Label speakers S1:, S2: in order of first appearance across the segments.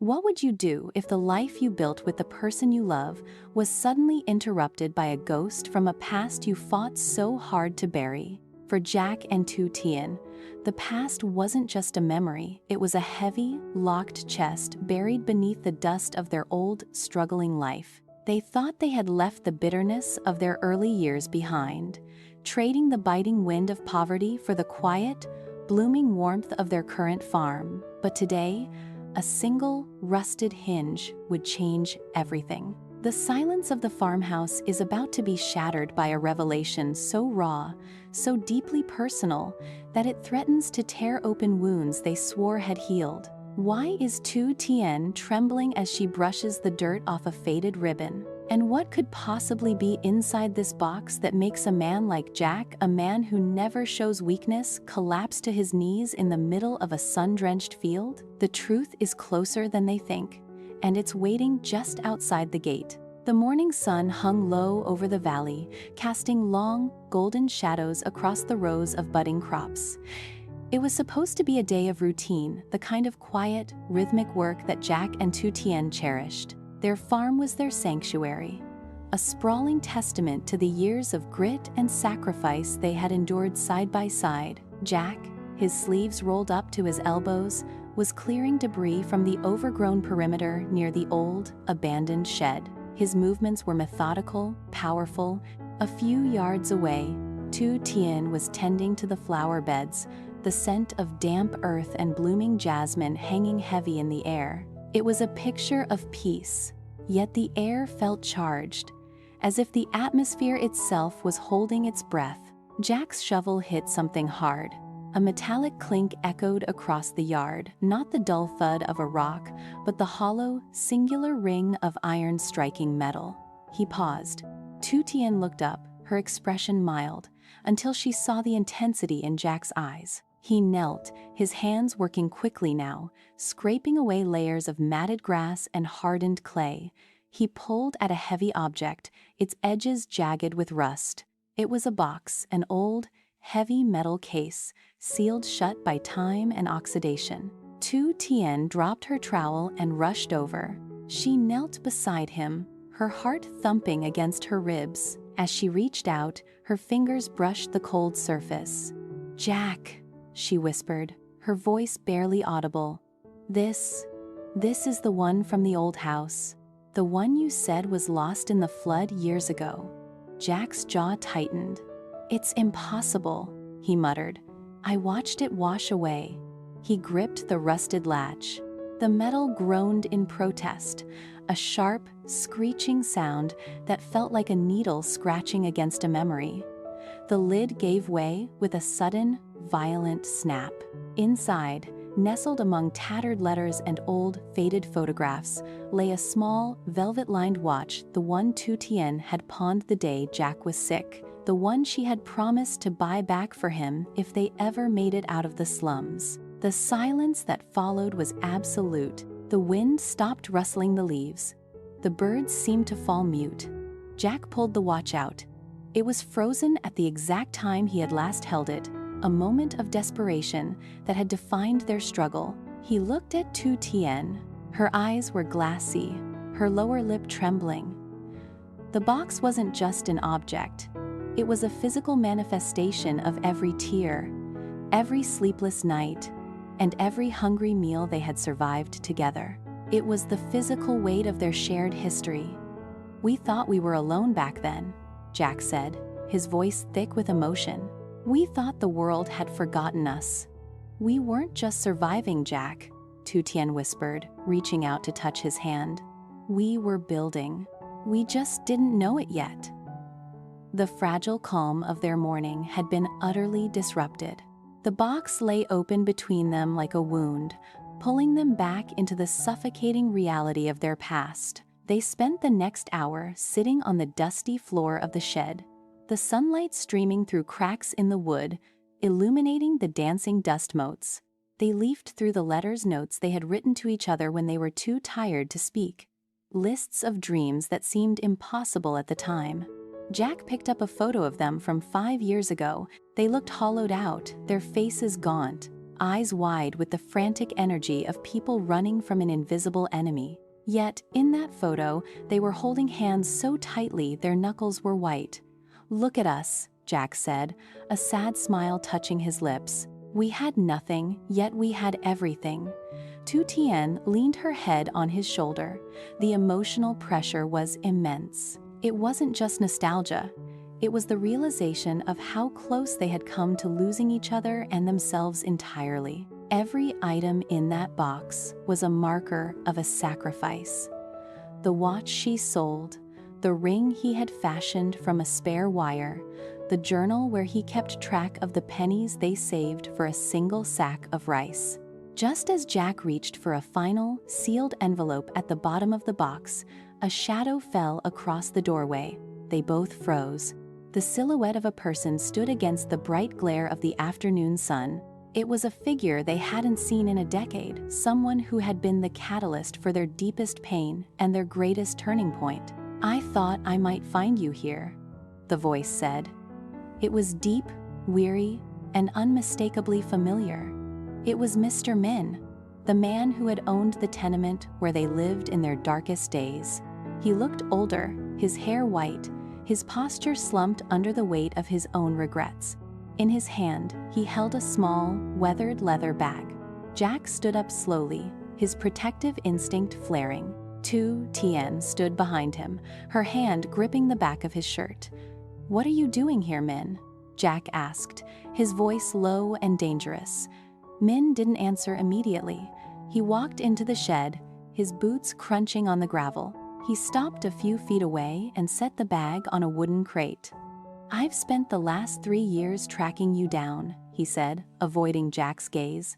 S1: What would you do if the life you built with the person you love was suddenly interrupted by a ghost from a past you fought so hard to bury? For Jack and Tu Tien, the past wasn't just a memory, it was a heavy, locked chest buried beneath the dust of their old, struggling life. They thought they had left the bitterness of their early years behind, trading the biting wind of poverty for the quiet, blooming warmth of their current farm. But today, a single, rusted hinge would change everything. The silence of the farmhouse is about to be shattered by a revelation so raw, so deeply personal, that it threatens to tear open wounds they swore had healed. Why is Tu Tien trembling as she brushes the dirt off a faded ribbon? And what could possibly be inside this box that makes a man like Jack, a man who never shows weakness, collapse to his knees in the middle of a sun-drenched field? The truth is closer than they think, and it's waiting just outside the gate. The morning sun hung low over the valley, casting long, golden shadows across the rows of budding crops. It was supposed to be a day of routine, the kind of quiet, rhythmic work that Jack and Tu Tien cherished. Their farm was their sanctuary, a sprawling testament to the years of grit and sacrifice they had endured side by side. Jack, his sleeves rolled up to his elbows, was clearing debris from the overgrown perimeter near the old, abandoned shed. His movements were methodical, powerful. A few yards away, Tu Tien was tending to the flower beds, the scent of damp earth and blooming jasmine hanging heavy in the air. It was a picture of peace, yet the air felt charged, as if the atmosphere itself was holding its breath. Jack's shovel hit something hard. A metallic clink echoed across the yard, not the dull thud of a rock, but the hollow, singular ring of iron striking metal. He paused. Tu Tien looked up, her expression mild, until she saw the intensity in Jack's eyes. He knelt, his hands working quickly now, scraping away layers of matted grass and hardened clay. He pulled at a heavy object, its edges jagged with rust. It was a box, an old, heavy metal case, sealed shut by time and oxidation. Tu Tien dropped her trowel and rushed over. She knelt beside him, her heart thumping against her ribs. As she reached out, her fingers brushed the cold surface. "Jack," she whispered, her voice barely audible. This is the one from the old house. The one you said was lost in the flood years ago." Jack's jaw tightened. "It's impossible," he muttered. "I watched it wash away." He gripped the rusted latch. The metal groaned in protest, a sharp, screeching sound that felt like a needle scratching against a memory. The lid gave way with a sudden, violent snap. Inside, nestled among tattered letters and old, faded photographs, lay a small, velvet-lined watch, the one Tu Tien had pawned the day Jack was sick, the one she had promised to buy back for him if they ever made it out of the slums. The silence that followed was absolute. The wind stopped rustling the leaves. The birds seemed to fall mute. Jack pulled the watch out. It was frozen at the exact time he had last held it, a moment of desperation that had defined their struggle. He looked at Tu Tien. Her eyes were glassy, her lower lip trembling. The box wasn't just an object. It was a physical manifestation of every tear, every sleepless night, and every hungry meal they had survived together. It was the physical weight of their shared history. "We thought we were alone back then," Jack said, his voice thick with emotion. "We thought the world had forgotten us." "We weren't just surviving, Jack," Tu Tien whispered, reaching out to touch his hand. "We were building. We just didn't know it yet." The fragile calm of their morning had been utterly disrupted. The box lay open between them like a wound, pulling them back into the suffocating reality of their past. They spent the next hour sitting on the dusty floor of the shed, the sunlight streaming through cracks in the wood, illuminating the dancing dust motes. They leafed through the letters notes they had written to each other when they were too tired to speak. Lists of dreams that seemed impossible at the time. Jack picked up a photo of them from 5 years ago. They looked hollowed out, their faces gaunt, eyes wide with the frantic energy of people running from an invisible enemy. Yet, in that photo, they were holding hands so tightly their knuckles were white. "Look at us," Jack said, a sad smile touching his lips. "We had nothing, yet we had everything." Tu Tien leaned her head on his shoulder. The emotional pressure was immense. It wasn't just nostalgia. It was the realization of how close they had come to losing each other and themselves entirely. Every item in that box was a marker of a sacrifice. The watch she sold, the ring he had fashioned from a spare wire, the journal where he kept track of the pennies they saved for a single sack of rice. Just as Jack reached for a final, sealed envelope at the bottom of the box, a shadow fell across the doorway. They both froze. The silhouette of a person stood against the bright glare of the afternoon sun. It was a figure they hadn't seen in a decade, someone who had been the catalyst for their deepest pain and their greatest turning point. "I thought I might find you here," the voice said. It was deep, weary, and unmistakably familiar. It was Mr. Minh, the man who had owned the tenement where they lived in their darkest days. He looked older, his hair white, his posture slumped under the weight of his own regrets. In his hand, he held a small, weathered leather bag. Jack stood up slowly, his protective instinct flaring. Tu Tien stood behind him, her hand gripping the back of his shirt. "What are you doing here, Minh?" Jack asked, his voice low and dangerous. Minh didn't answer immediately. He walked into the shed, his boots crunching on the gravel. He stopped a few feet away and set the bag on a wooden crate. "I've spent the last 3 years tracking you down," he said, avoiding Jack's gaze.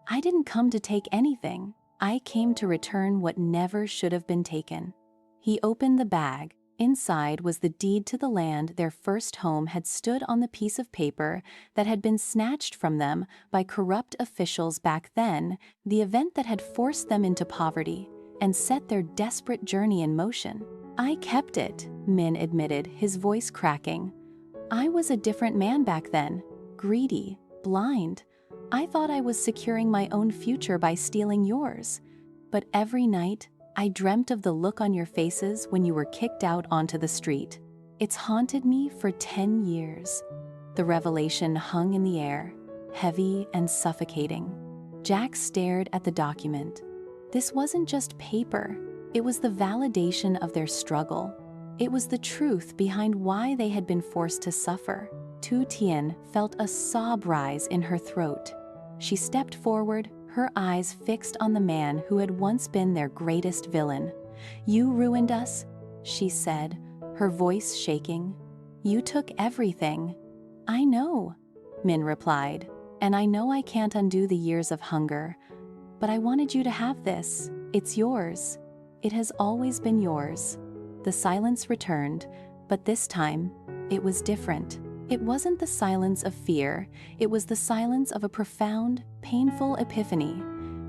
S1: "I didn't come to take anything. I came to return what never should have been taken." He opened the bag. Inside was the deed to the land their first home had stood on the piece of paper that had been snatched from them by corrupt officials back then, the event that had forced them into poverty and set their desperate journey in motion. "I kept it," Minh admitted, his voice cracking. "I was a different man back then, greedy, blind. I thought I was securing my own future by stealing yours. But every night, I dreamt of the look on your faces when you were kicked out onto the street. It's haunted me for 10 years. The revelation hung in the air, heavy and suffocating. Jack stared at the document. This wasn't just paper. It was the validation of their struggle. It was the truth behind why they had been forced to suffer. Tu Tien felt a sob rise in her throat. She stepped forward, her eyes fixed on the man who had once been their greatest villain. "You ruined us," she said, her voice shaking. "You took everything." "I know," Minh replied, "and I know I can't undo the years of hunger. But I wanted you to have this. It's yours. It has always been yours." The silence returned, but this time, it was different. It wasn't the silence of fear, it was the silence of a profound, painful epiphany.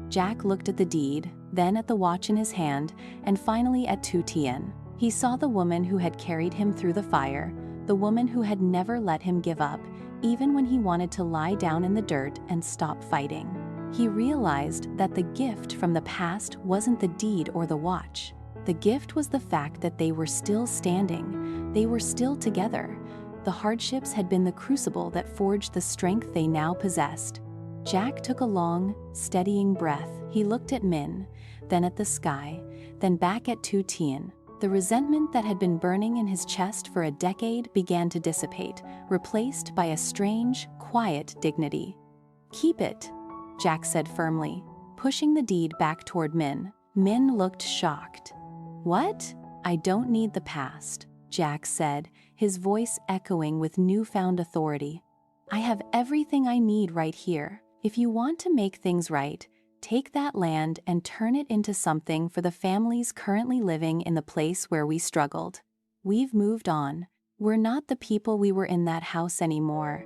S1: Jack looked at the deed, then at the watch in his hand, and finally at Tu Tien. He saw the woman who had carried him through the fire, the woman who had never let him give up, even when he wanted to lie down in the dirt and stop fighting. He realized that the gift from the past wasn't the deed or the watch. The gift was the fact that they were still standing, they were still together. The hardships had been the crucible that forged the strength they now possessed. Jack took a long, steadying breath. He looked at Minh, then at the sky, then back at Tu Tien. The resentment that had been burning in his chest for a decade began to dissipate, replaced by a strange, quiet dignity. "Keep it," Jack said firmly, pushing the deed back toward Minh. Minh looked shocked. "What? I don't need the past," Jack said, his voice echoing with newfound authority. "I have everything I need right here. If you want to make things right, take that land and turn it into something for the families currently living in the place where we struggled. We've moved on. We're not the people we were in that house anymore."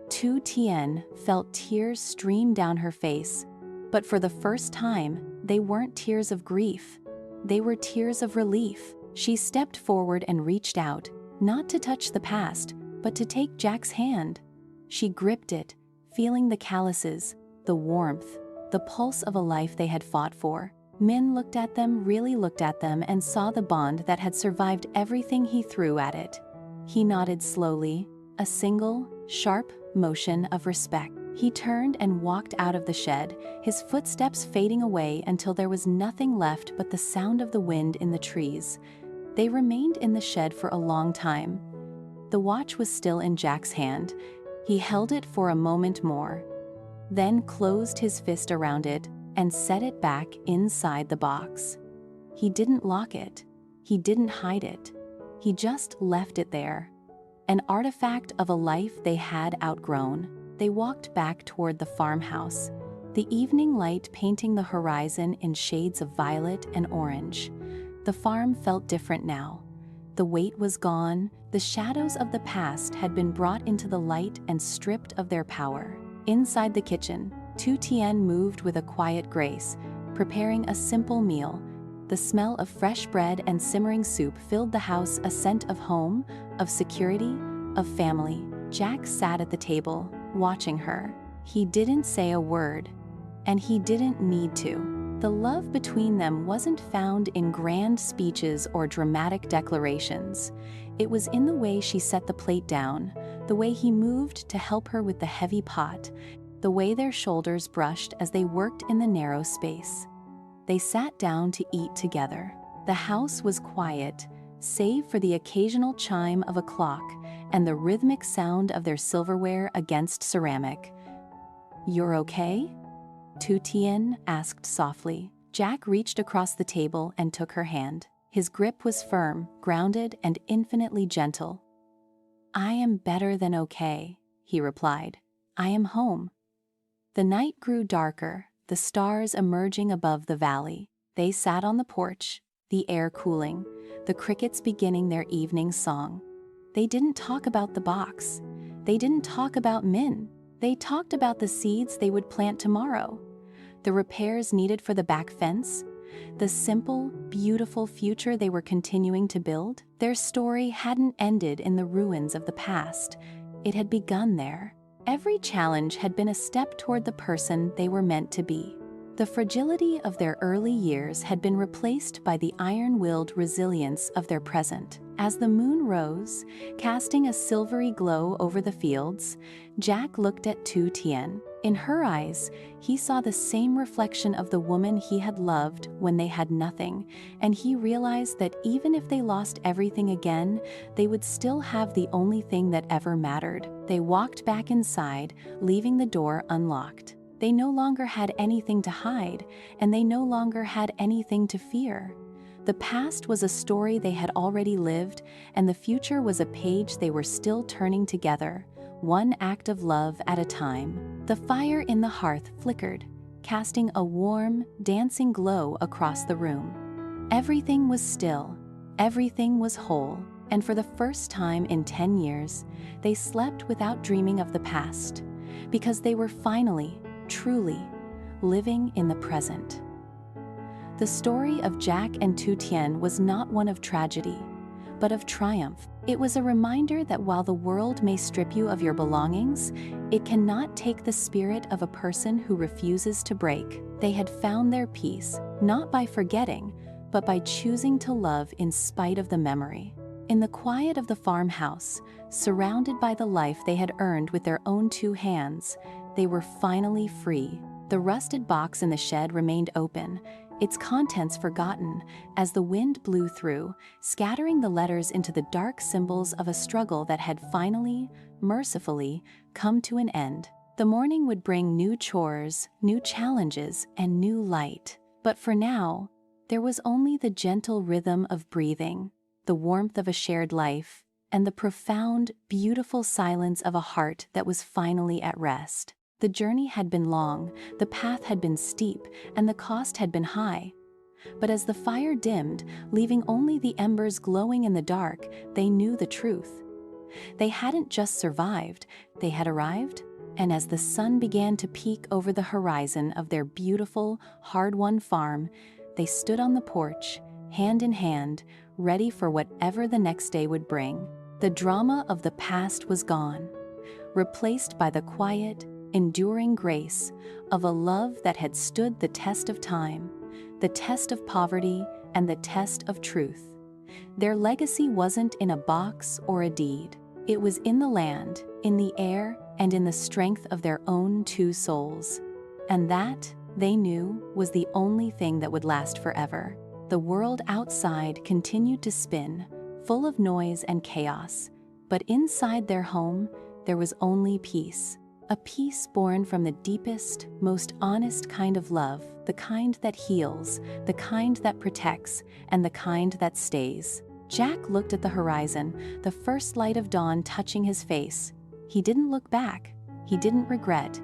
S1: Tu Tien felt tears stream down her face, but for the first time, they weren't tears of grief. They were tears of relief. She stepped forward and reached out, not to touch the past, but to take Jack's hand. She gripped it, feeling the calluses, the warmth, the pulse of a life they had fought for. Minh looked at them, really looked at them, and saw the bond that had survived everything he threw at it. He nodded slowly, a single, sharp motion of respect. He turned and walked out of the shed, his footsteps fading away until there was nothing left but the sound of the wind in the trees. They remained in the shed for a long time. The watch was still in Jack's hand. He held it for a moment more, then closed his fist around it and set it back inside the box. He didn't lock it. He didn't hide it. He just left it there, an artifact of a life they had outgrown. They walked back toward the farmhouse, the evening light painting the horizon in shades of violet and orange. The farm felt different now. The weight was gone, the shadows of the past had been brought into the light and stripped of their power. Inside the kitchen, Tu Tien moved with a quiet grace, preparing a simple meal. The smell of fresh bread and simmering soup filled the house, a scent of home, of security, of family. Jack sat at the table, watching her. He didn't say a word, and he didn't need to. The love between them wasn't found in grand speeches or dramatic declarations. It was in the way she set the plate down, the way he moved to help her with the heavy pot, the way their shoulders brushed as they worked in the narrow space. They sat down to eat together. The house was quiet, save for the occasional chime of a clock and the rhythmic sound of their silverware against ceramic. "You're okay?" Tu Tien asked softly. Jack reached across the table and took her hand. His grip was firm, grounded, and infinitely gentle. "I am better than okay," he replied. "I am home." The night grew darker, the stars emerging above the valley. They sat on the porch, the air cooling, the crickets beginning their evening song. They didn't talk about the box. They didn't talk about Minh. They talked about the seeds they would plant tomorrow, the repairs needed for the back fence, the simple, beautiful future they were continuing to build. Their story hadn't ended in the ruins of the past. It had begun there. Every challenge had been a step toward the person they were meant to be. The fragility of their early years had been replaced by the iron-willed resilience of their present. As the moon rose, casting a silvery glow over the fields, Jack looked at Tu Tien. In her eyes, he saw the same reflection of the woman he had loved when they had nothing, and he realized that even if they lost everything again, they would still have the only thing that ever mattered. They walked back inside, leaving the door unlocked. They no longer had anything to hide, and they no longer had anything to fear. The past was a story they had already lived, and the future was a page they were still turning together, one act of love at a time. The fire in the hearth flickered, casting a warm, dancing glow across the room. Everything was still, everything was whole, and for the first time in 10 years, they slept without dreaming of the past, because they were finally, truly, living in the present. The story of Jack and Tu Tien was not one of tragedy, but of triumph. It was a reminder that while the world may strip you of your belongings, it cannot take the spirit of a person who refuses to break. They had found their peace, not by forgetting, but by choosing to love in spite of the memory. In the quiet of the farmhouse, surrounded by the life they had earned with their own two hands, they were finally free. The rusted box in the shed remained open, its contents forgotten, as the wind blew through, scattering the letters into the dark symbols of a struggle that had finally, mercifully, come to an end. The morning would bring new chores, new challenges, and new light. But for now, there was only the gentle rhythm of breathing, the warmth of a shared life, and the profound, beautiful silence of a heart that was finally at rest. The journey had been long, the path had been steep, and the cost had been high. But as the fire dimmed, leaving only the embers glowing in the dark, they knew the truth. They hadn't just survived, they had arrived, and as the sun began to peek over the horizon of their beautiful, hard-won farm, they stood on the porch, hand in hand, ready for whatever the next day would bring. The drama of the past was gone, replaced by the quiet, enduring grace of a love that had stood the test of time, the test of poverty, and the test of truth. Their legacy wasn't in a box or a deed. It was in the land, in the air, and in the strength of their own two souls. And that, they knew, was the only thing that would last forever. The world outside continued to spin, full of noise and chaos, but inside their home, there was only peace. A peace born from the deepest, most honest kind of love, the kind that heals, the kind that protects, and the kind that stays. Jack looked at the horizon, the first light of dawn touching his face. He didn't look back. He didn't regret.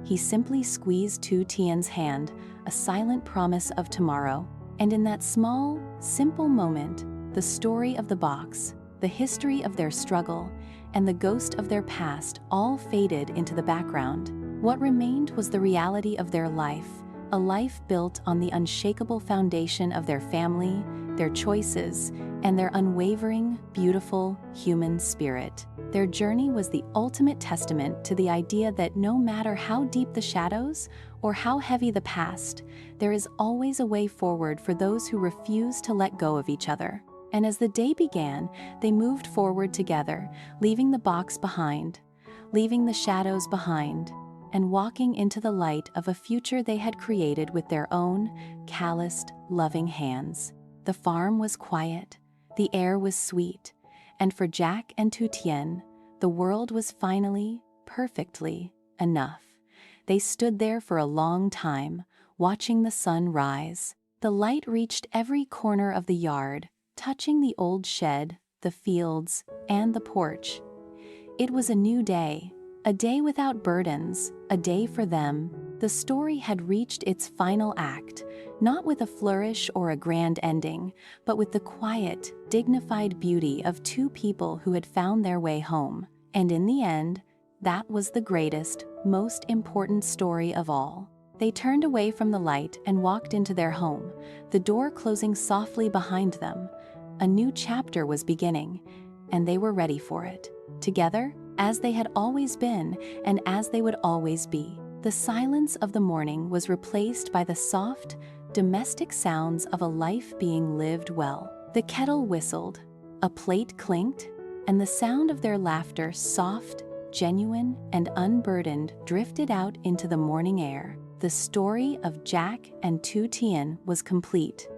S1: He simply squeezed Tu Tien's hand, a silent promise of tomorrow. And in that small, simple moment, the story of the box, the history of their struggle, and the ghost of their past all faded into the background. What remained was the reality of their life, a life built on the unshakable foundation of their family, their choices, and their unwavering, beautiful, human spirit. Their journey was the ultimate testament to the idea that no matter how deep the shadows or how heavy the past, there is always a way forward for those who refuse to let go of each other. And as the day began, they moved forward together, leaving the box behind, leaving the shadows behind, and walking into the light of a future they had created with their own calloused, loving hands. The farm was quiet, the air was sweet, and for Jack and Tu Tien, the world was finally, perfectly, enough. They stood there for a long time, watching the sun rise. The light reached every corner of the yard, touching the old shed, the fields, and the porch. It was a new day, a day without burdens, a day for them. The story had reached its final act, not with a flourish or a grand ending, but with the quiet, dignified beauty of two people who had found their way home. And in the end, that was the greatest, most important story of all. They turned away from the light and walked into their home, the door closing softly behind them. A new chapter was beginning, and they were ready for it. Together, as they had always been, and as they would always be. The silence of the morning was replaced by the soft, domestic sounds of a life being lived well. The kettle whistled, a plate clinked, and the sound of their laughter, soft, genuine, and unburdened, drifted out into the morning air. The story of Jack and Tu Tien was complete.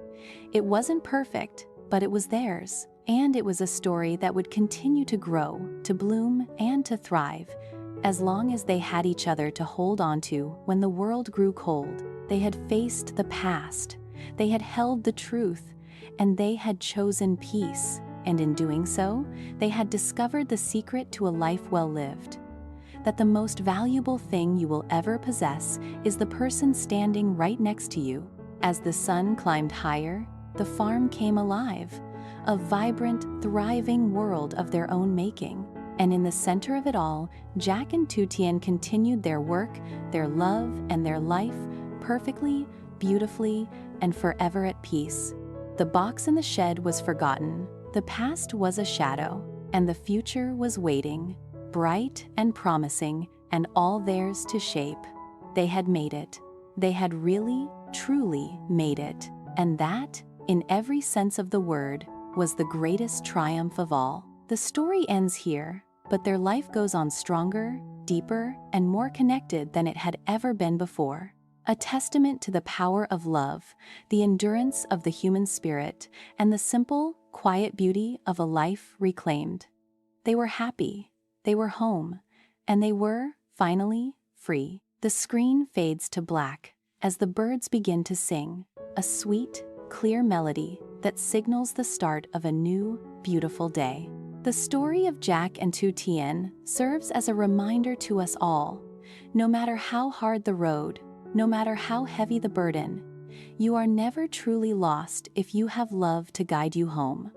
S1: It wasn't perfect, but it was theirs, and it was a story that would continue to grow, to bloom, and to thrive, as long as they had each other to hold on to when the world grew cold. They had faced the past, they had held the truth, and they had chosen peace, and in doing so, they had discovered the secret to a life well lived. That the most valuable thing you will ever possess is the person standing right next to you. As the sun climbed higher, the farm came alive, a vibrant, thriving world of their own making. And in the center of it all, Jack and Tu Tien continued their work, their love, and their life perfectly, beautifully, and forever at peace. The box in the shed was forgotten, the past was a shadow, and the future was waiting, bright and promising, and all theirs to shape. They had made it. They had really, truly made it. And that, in every sense of the word, was the greatest triumph of all. The story ends here, but their life goes on stronger, deeper, and more connected than it had ever been before. A testament to the power of love, the endurance of the human spirit, and the simple, quiet beauty of a life reclaimed. They were happy, they were home, and they were, finally, free. The screen fades to black as the birds begin to sing, a sweet, clear melody that signals the start of a new, beautiful day. The story of Jack and Tu Tien serves as a reminder to us all. No matter how hard the road, no matter how heavy the burden, you are never truly lost if you have love to guide you home.